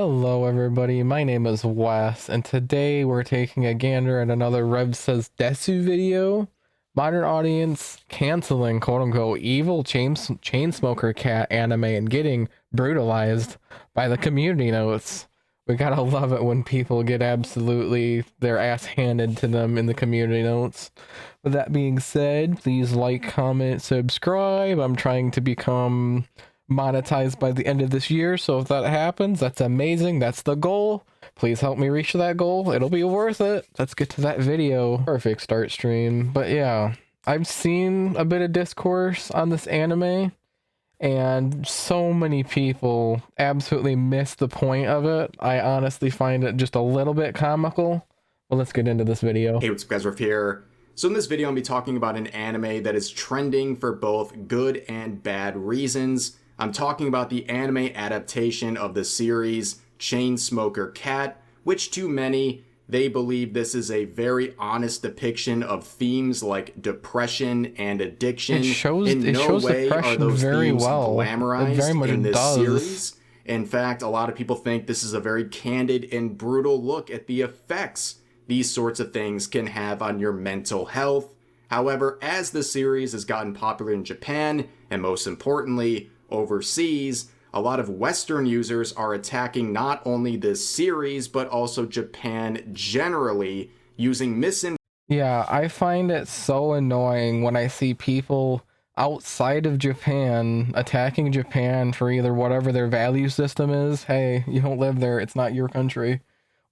Hello everybody, my name is Wes, and today we're taking a gander at another Rev Says Desu video. Modern audience canceling quote-unquote evil chain smoker cat anime and getting brutalized by the community notes. We gotta love it when people get absolutely their ass handed to them in the community notes. With that being said, please like, comment, subscribe. I'm trying to become monetized by the end of this year, so if that happens, that's amazing. That's the goal. Please help me reach that goal. It'll be worth it. Let's get to that video. Perfect start stream. But yeah, I've seen a bit of discourse on this anime, and so many people absolutely miss the point of it. I honestly find it just a little bit comical. Well, let's get into this video. Hey, what's up guys, Riff here. So in this video, I'm going to be talking about an anime that is trending for both good and bad reasons. I'm talking about the anime adaptation of the series Chainsmoker Cat, which to many, they believe this is a very honest depiction of themes like depression and addiction. It shows depression very well. Glamorized it very much in this does. series. In fact, a lot of people think this is a very candid and brutal look at the effects these sorts of things can have on your mental health. However, as the series has gotten popular in Japan, and most importantly, overseas, a lot of Western users are attacking not only this series, but also Japan generally, using misinformation. Yeah, I find it so annoying when I see people outside of Japan attacking Japan for either whatever their value system is. Hey, you don't live there, it's not your country.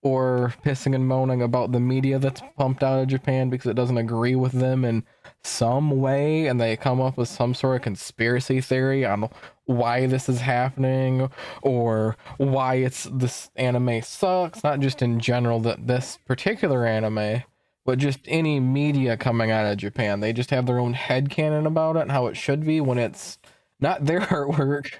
Or pissing and moaning about the media that's pumped out of Japan because it doesn't agree with them in some way, and they come up with some sort of conspiracy theory on why this is happening or why this anime sucks. Not just in general that this particular anime, but just any media coming out of Japan. They just have their own headcanon about it and how it should be when it's not their artwork,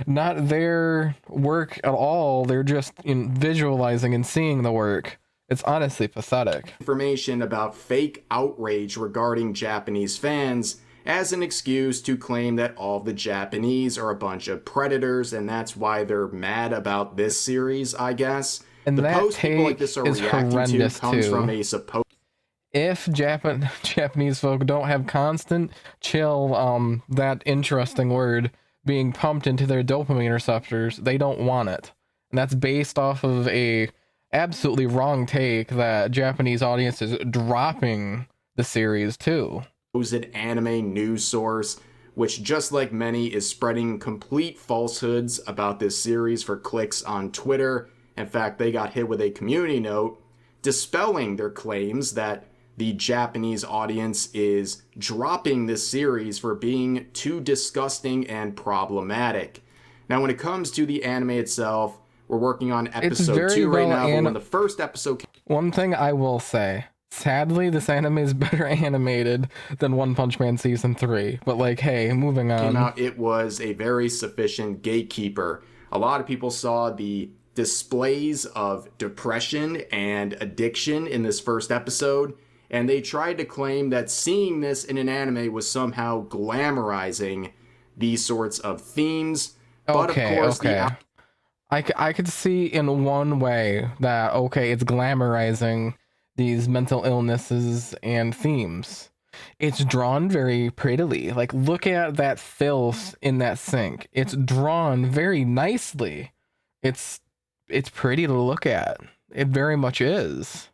not their work at all. They're just visualizing and seeing the work. It's honestly pathetic. Information about fake outrage regarding Japanese fans as an excuse to claim that all of the Japanese are a bunch of predators, and that's why they're mad about this series, I guess. And the that post people like this are reacting to comes from a supposed... If Japanese folk don't have constant chill, that interesting word being pumped into their dopamine receptors, they don't want it. And that's based off of a absolutely wrong take that Japanese audience is dropping the series too. Supposed anime news source, which just like many is spreading complete falsehoods about this series for clicks on Twitter. In fact, they got hit with a community note dispelling their claims that the Japanese audience is dropping this series for being too disgusting and problematic. Now, when it comes to the anime itself, we're working on episode 2 right now, but when the first episode... One thing I will say, sadly, this anime is better animated than One Punch Man Season 3. But like, hey, moving on. Came out, it was a very sufficient gatekeeper. A lot of people saw the displays of depression and addiction in this first episode, and they tried to claim that seeing this in an anime was somehow glamorizing these sorts of themes. But of course, I could see in one way that, okay, it's glamorizing these mental illnesses and themes. It's drawn very prettily. Like, look at that filth in that sink. It's drawn very nicely. It's pretty to look at. It very much is.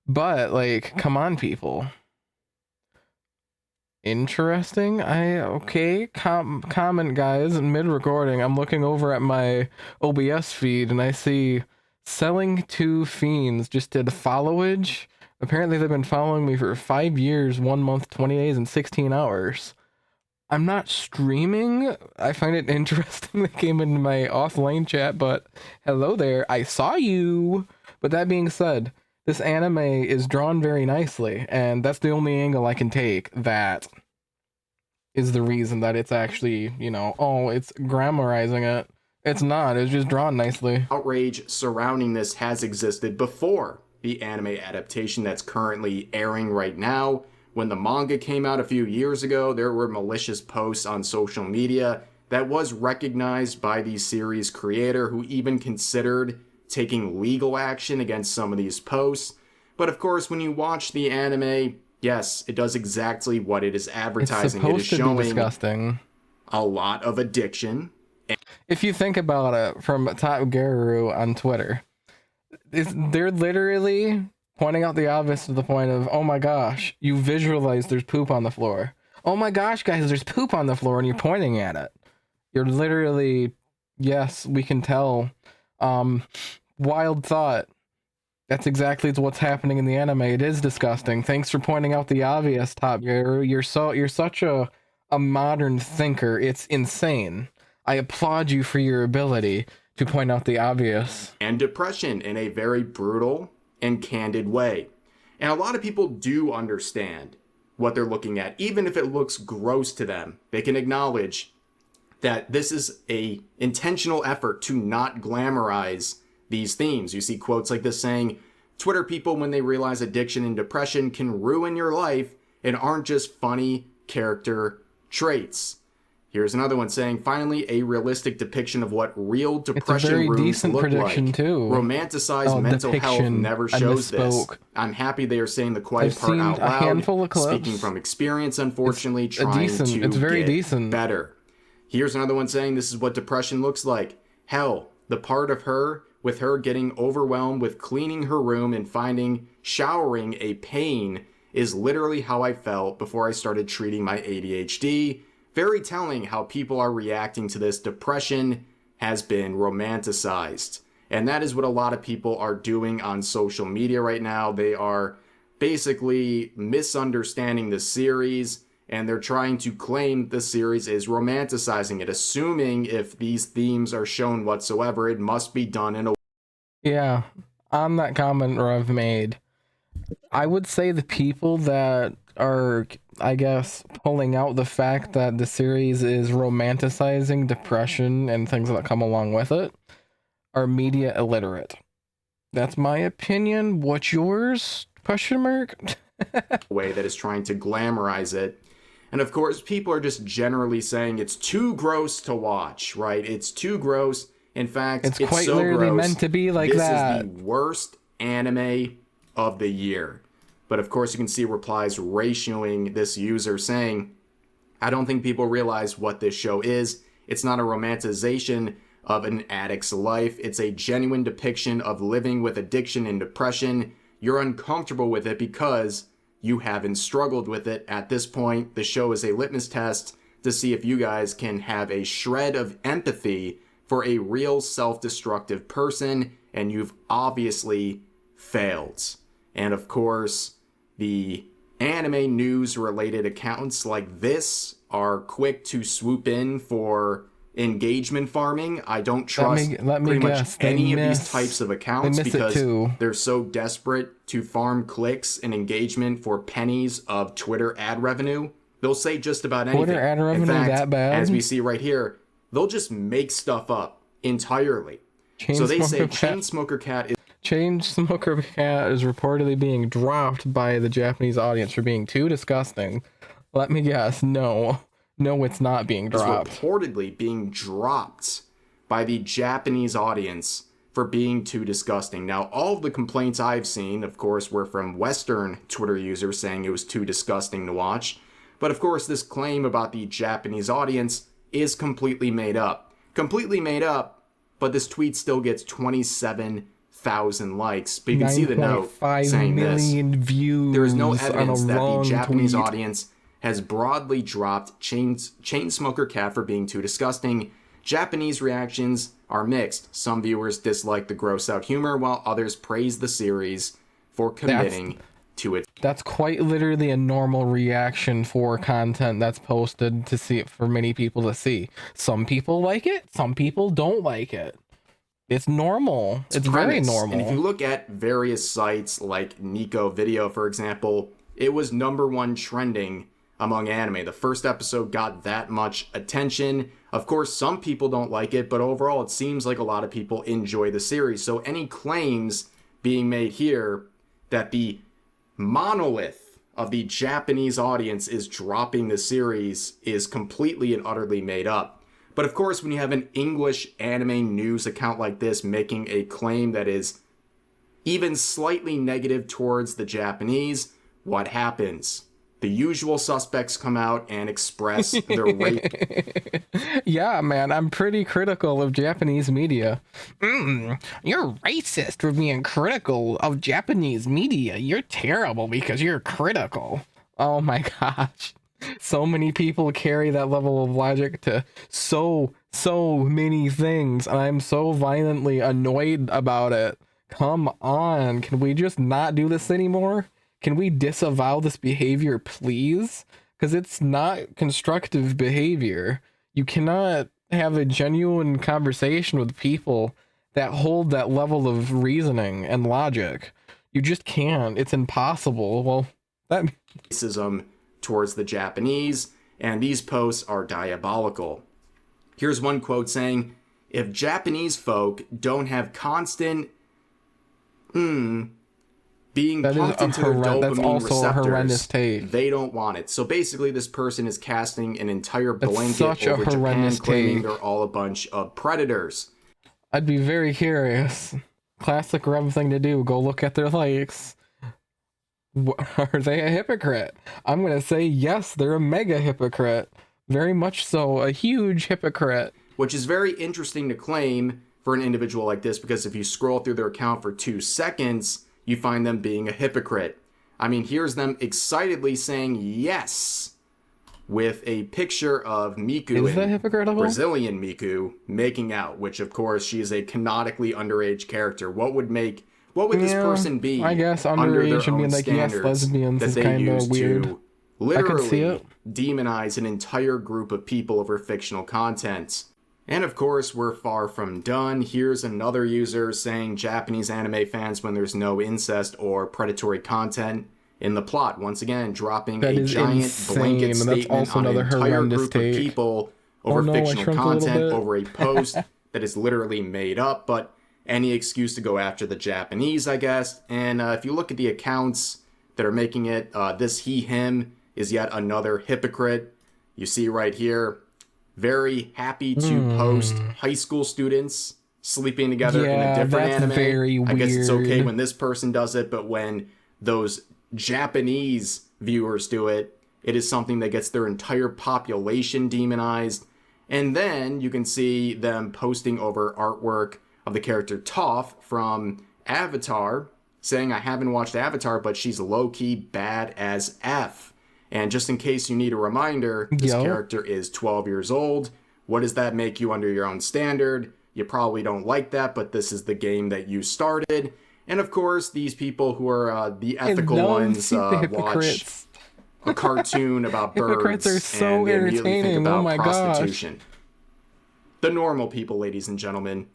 But, like, come on, people. Interesting. Comment, guys. Mid-recording, I'm looking over at my OBS feed, and I see Selling to Fiends just did followage. Apparently, they've been following me for 5 years, 1 month, 20 days, and 16 hours. I'm not streaming. I find it interesting they came into my offline chat, but hello there. I saw you. But that being said, this anime is drawn very nicely, and that's the only angle I can take that is the reason that it's actually, it's glamorizing it. It's not, it's just drawn nicely. Outrage surrounding this has existed before the anime adaptation that's currently airing right now. When the manga came out a few years ago, there were malicious posts on social media that was recognized by the series creator, who even considered taking legal action against some of these posts. But of course, when you watch the anime, yes, it does exactly what it is advertising. It is showing disgusting. A lot of addiction. If you think about it, from Top Guru on Twitter, they're literally pointing out the obvious to the point of, oh my gosh, you visualize there's poop on the floor. Oh my gosh, guys, there's poop on the floor, and you're pointing at it. You're literally, yes, we can tell. Wild thought. That's exactly what's happening in the anime. It is disgusting. Thanks for pointing out the obvious, Top Guru. You're such a modern thinker. It's insane. I applaud you for your ability to point out the obvious. And depression in a very brutal and candid way. And a lot of people do understand what they're looking at, even if it looks gross to them. They can acknowledge that this is a intentional effort to not glamorize these themes. You see quotes like this saying, Twitter people, when they realize addiction and depression can ruin your life and aren't just funny character traits. Here's another one saying, finally, a realistic depiction of what real depression rooms look like. Too. Romanticized mental health never shows this. I'm happy they are saying the quiet part out loud. Speaking from experience, unfortunately, trying to get better. Here's another one saying, this is what depression looks like. Hell, the part of her with her getting overwhelmed with cleaning her room and finding showering a pain is literally how I felt before I started treating my ADHD. Very telling how people are reacting to this. Depression has been romanticized. And that is what a lot of people are doing on social media right now. They are basically misunderstanding the series, and they're trying to claim the series is romanticizing it, assuming if these themes are shown whatsoever, it must be done in a... Yeah, on that comment Rev made, I would say the people that are, I guess, pulling out the fact that the series is romanticizing depression and things that come along with it are media illiterate. That's my opinion. What's yours? Question mark? way that is trying to glamorize it. And of course, people are just generally saying it's too gross to watch, right? It's too gross. In fact, it's quite so literally gross. Meant to be like that. This is the worst anime of the year. But of course, you can see replies ratioing this user saying, I don't think people realize what this show is. It's not a romanticization of an addict's life. It's a genuine depiction of living with addiction and depression. You're uncomfortable with it because you haven't struggled with it. At this point, the show is a litmus test to see if you guys can have a shred of empathy for a real self-destructive person, and you've obviously failed. And of course, the anime news related accounts like this are quick to swoop in for engagement farming. I don't trust pretty much any of these types of accounts because they're so desperate to farm clicks and engagement for pennies of Twitter ad revenue. They'll say just about anything. Twitter ad revenue, in fact, that bad? As we see right here, they'll just make stuff up entirely. So they say Chainsmoker Cat is reportedly being dropped by the Japanese audience for being too disgusting. Let me guess, no, it's not being dropped. It's reportedly being dropped by the Japanese audience for being too disgusting. Now, all of the complaints I've seen, of course, were from Western Twitter users saying it was too disgusting to watch. But of course, this claim about the Japanese audience is completely made up. Completely made up, but this tweet still gets 27,000 likes. But you can see the note saying this. Views there is no evidence that the Japanese audience has broadly dropped Chainsmoker Cat for being too disgusting. Japanese reactions are mixed. Some viewers dislike the gross out humor, while others praise the series for committing to it. That's quite literally a normal reaction for content that's posted to see it for many people to see. Some people like it, some people don't like it. It's normal. It's very normal. And if you look at various sites like Nico Video, for example, it was #1 trending among anime. The first episode got that much attention. Of course, some people don't like it, but overall, it seems like a lot of people enjoy the series. So any claims being made here that the monolith of the Japanese audience is dropping the series is completely and utterly made up. But of course, when you have an English anime news account like this making a claim that is even slightly negative towards the Japanese, what happens? The usual suspects come out and express their rape. Yeah, man, I'm pretty critical of Japanese media. You're racist for being critical of Japanese media. You're terrible because you're critical. Oh my gosh. So many people carry that level of logic to so many things, and I'm so violently annoyed about it. Come on, can we just not do this anymore? Can we disavow this behavior, please? Because it's not constructive behavior. You cannot have a genuine conversation with people that hold that level of reasoning and logic. You just can't. It's impossible. Well, that racism towards the Japanese, and these posts are diabolical. Here's one quote saying, "If Japanese folk don't have constant being pumped into their dopamine receptors, they don't want it." So basically, this person is casting an entire blanket over Japan, claiming they're all a bunch of predators. I'd be very curious. Classic Rev thing to do. Go look at their likes. Are they a hypocrite? I'm going to say yes, they're a mega hypocrite. Very much so. A huge hypocrite. Which is very interesting to claim for an individual like this, because if you scroll through their account for 2 seconds, you find them being a hypocrite. I mean, here's them excitedly saying yes with a picture of Miku, Brazilian Miku, making out, which of course she is a canonically underage character. What would this person be? I guess underage and being like, yes, lesbians is kind of weird. To literally demonize an entire group of people over fictional content. And of course, we're far from done. Here's another user saying Japanese anime fans when there's no incest or predatory content in the plot. Once again, dropping a giant blanket statement on an entire group of people over fictional content, over a post that is literally made up, but any excuse to go after the Japanese, I guess. And if you look at the accounts that are making it, this him is yet another hypocrite. You see right here, very happy to post high school students sleeping together in a different anime. Very weird. I guess it's okay when this person does it, but when those Japanese viewers do it, it is something that gets their entire population demonized. And then you can see them posting over artwork of the character Toph from Avatar, saying, "I haven't watched Avatar, but she's low-key bad as F." And just in case you need a reminder, this character is 12 years old. What does that make you under your own standard? You probably don't like that, but this is the game that you started. And of course, these people who are the ethical ones watch a cartoon about birds and they immediately think about prostitution. The normal people, ladies and gentlemen.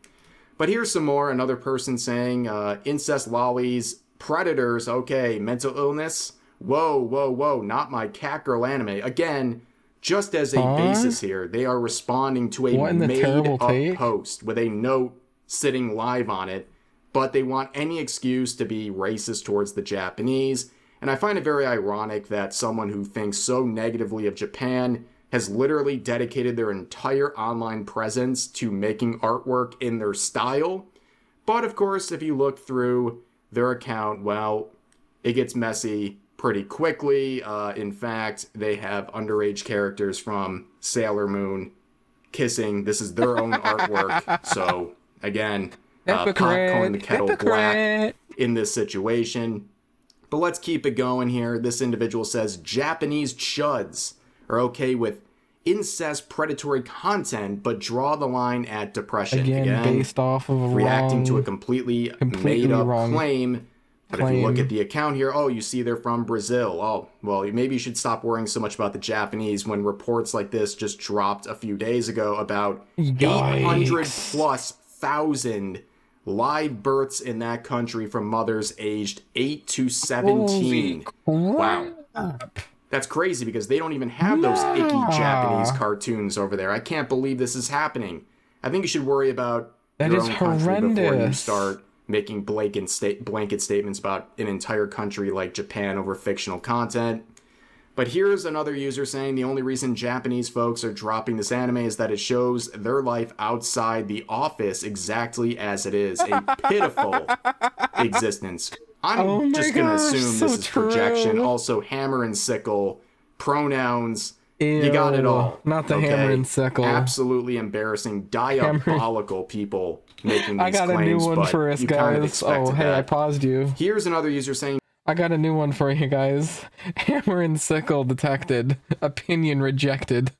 But here's some more. Another person saying, incest lollies, predators, okay, mental illness. Whoa, not my cat girl anime. Again, just as a basis here, they are responding to a made-up post with a note sitting live on it, but they want any excuse to be racist towards the Japanese. And I find it very ironic that someone who thinks so negatively of Japan has literally dedicated their entire online presence to making artwork in their style. But of course, if you look through their account, well, it gets messy pretty quickly. In fact, they have underage characters from Sailor Moon kissing. This is their own artwork. So again, pot calling the kettle black in this situation. But let's keep it going here. This individual says Japanese chuds are okay with incest predatory content, but draw the line at depression. Again based off of reacting to a completely made up claim. But if you look at the account here, you see they're from Brazil. Oh, well, maybe you should stop worrying so much about the Japanese when reports like this just dropped a few days ago about 800,000+ live births in that country from mothers aged 8 to 17. Wow. That's crazy because they don't even have those icky Japanese cartoons over there. I can't believe this is happening. I think you should worry about your own country before you start making blanket statements about an entire country like Japan over fictional content. But here's another user saying the only reason Japanese folks are dropping this anime is that it shows their life outside the office exactly as it is. A pitiful existence. I'm just going to assume this is projection. Also, hammer and sickle, pronouns. Ew, you got it all. Not the hammer and sickle. Absolutely embarrassing, diabolical people making these claims. I got a new one for us, guys. Oh, hey, I paused you. Here's another user saying, I got a new one for you guys. Hammer and sickle detected. Opinion rejected.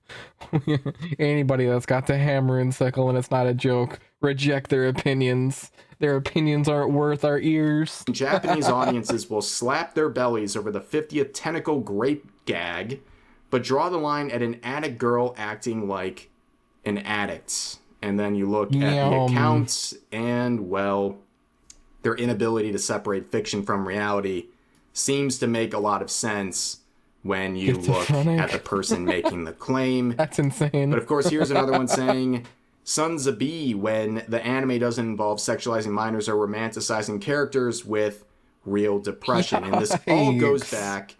Anybody that's got the hammer and sickle and it's not a joke, reject their opinions. Their opinions aren't worth our ears. Japanese audiences will slap their bellies over the 50th tentacle grape gag, but draw the line at an addict girl acting like an addict. And then you look at the accounts and, well, their inability to separate fiction from reality seems to make a lot of sense when you look at the person making the claim. That's insane. But of course, here's another one saying, Sons of B, when the anime doesn't involve sexualizing minors or romanticizing characters with real depression. Yikes. And this all goes back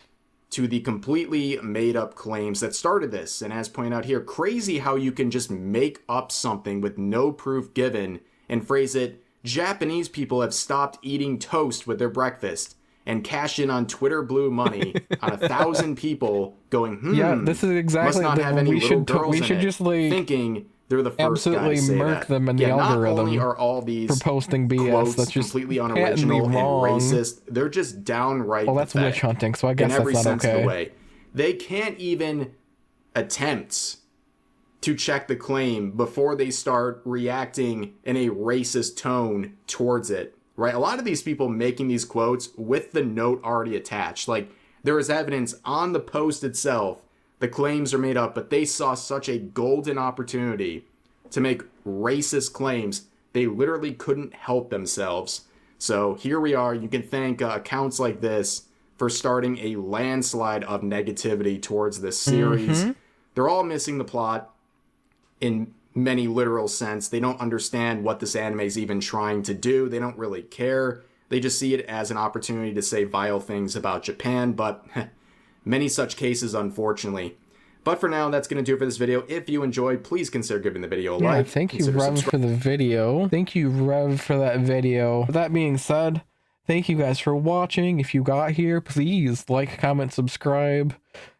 to the completely made-up claims that started this. And as pointed out here, crazy how you can just make up something with no proof given and phrase it, Japanese people have stopped eating toast with their breakfast, and cash in on Twitter blue money on 1,000 people going, yeah, this is exactly must not have any little girls we should in just it, like thinking they're the first absolutely guys to say murk that. them in the algorithm. Not only are all these for posting BS quotes that's just completely unoriginal and racist, they're just downright well, that's pathetic witch hunting, so I guess in every that's not sense okay. of the way. They can't even attempt to check the claim before they start reacting in a racist tone towards it. Right, a lot of these people making these quotes with the note already attached. Like, there is evidence on the post itself. The claims are made up, but they saw such a golden opportunity to make racist claims. They literally couldn't help themselves. So here we are. You can thank accounts like this for starting a landslide of negativity towards this series. They're all missing the plot in many literal sense. They don't understand what this anime is even trying to do. They don't really care. They just see it as an opportunity to say vile things about Japan, but many such cases, unfortunately. But for now, that's going to do it for this video. If you enjoyed, please consider giving the video a like. Thank you, Rev, for the video. Thank you, Rev, for that video. With that being said, thank you guys for watching. If you got here, please like, comment, subscribe.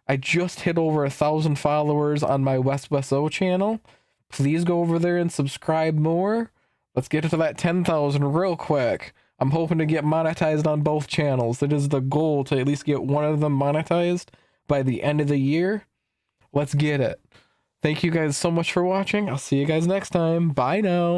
I just hit over 1,000 followers on my WeswesO channel. Please go over there and subscribe more. Let's get to that 10,000 real quick. I'm hoping to get monetized on both channels. It is the goal to at least get one of them monetized by the end of the year. Let's get it. Thank you guys so much for watching. I'll see you guys next time. Bye now.